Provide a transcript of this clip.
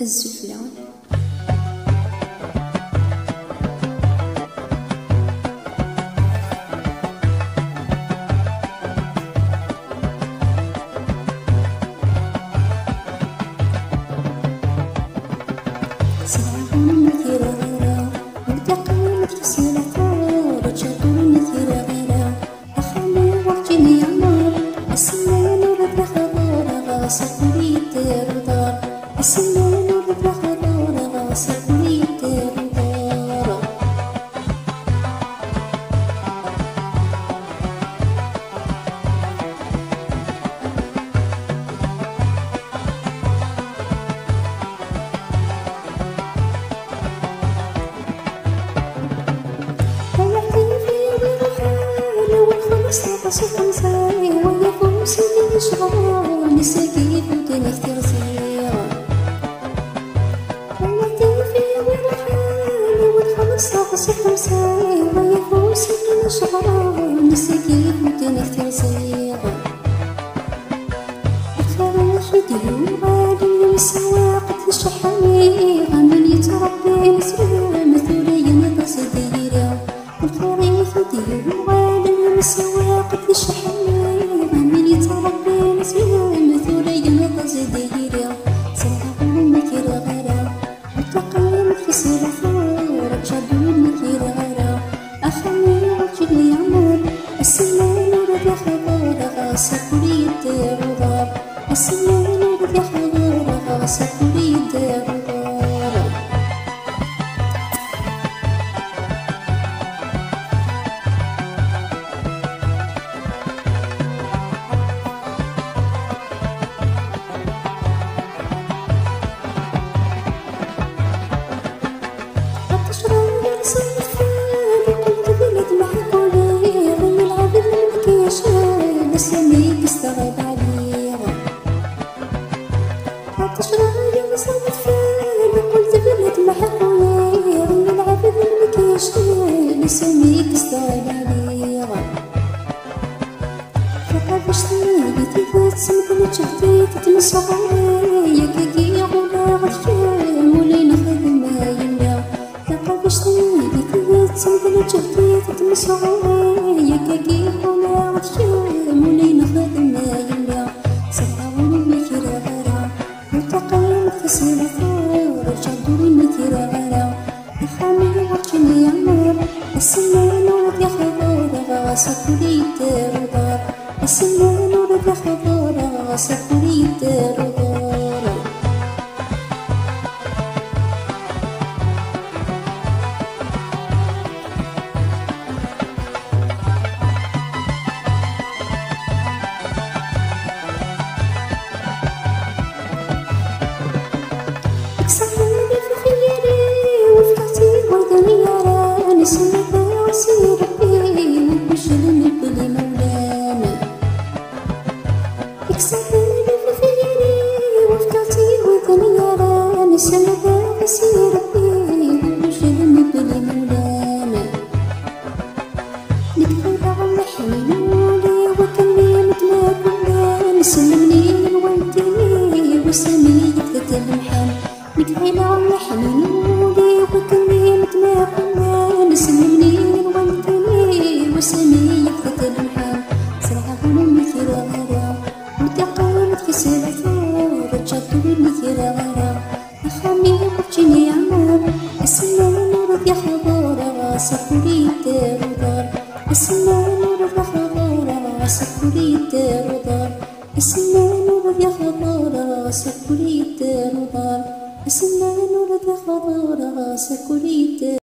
الزفلة. سلام مثيرة غيرة ملتقى مثل سلطة رجعتوا مثيرة غيرة أخلي وقتني عمر السنان ورد خضارة غاصت مريد رضار السنان ورد خضارة غاصت مريد رضار. صوت صاي ويا سيدي نشعر نساقي بدنا كتير صغيرة ولاتي في الرحال والخمس صوت صاي ويا سيدي نشعر نساقي بدنا كتير صغيرة الخير خدي وغالي السواق تشحني غمني تربي نسوي مثولي نقص دايرة الخير خدي وغالي السواق تشحني غمني تربي نسوي مثولي نقص دايرة سلام مثيرة غيرة ملتقى مثل سلطة رجعتوا مثيرة غيرة أخلي وجهي عمر السنان ورد خضارة غاصت مريد رضار السنان ورد خضارة غاصت مريد رضار. نسلميك استغرب عليها عطشراني وصلت فين قلت بلد محقولي غني العبد المكيشي نسلميك استغرب عليها فقفشتني بيتي تسمد جهدي تتمسعي يا كيكي غلا غشام ولين خدم يميا فقفشتني بيتي تسمد جهدي تتمسعي يا كيكي غلا غشام ولين خدم يميا سلام مثيرة غيرة ملتقى مثل سلطة رجعتوا مثيرة غيرة أخلي وجهي عمر السنان ورد خضارة غاصت مريد رضار السنان ورد خضارة غاصت مريد رضار. اكسرني في خيالي وفكرتي وردني يراني سنة وسير ربي وبشرني بلي مولانا اكسرني في خيالي وفكرتي وردني يراني سنة وسير ربي وبشرني بلي مولانا نكفي على حنيني وكلمة ما كنا سلمني وانتني وسامي يكتت المحن نكفي على حنيني وكلمة ما كنا سلمني وانتني وسامي يكتت المحن سلام مثيرة غيرة ملتقى مثل سلطة رجعتوا مثيرة غيرة أخلي وجهي عمر السنان ورد خضارة غاصت مريد رضار السنان ورد خضارة غاصت مريد رضار السنان ورد خضارة غاصت مريد رضار السنان ورد خضارة غاصت مريد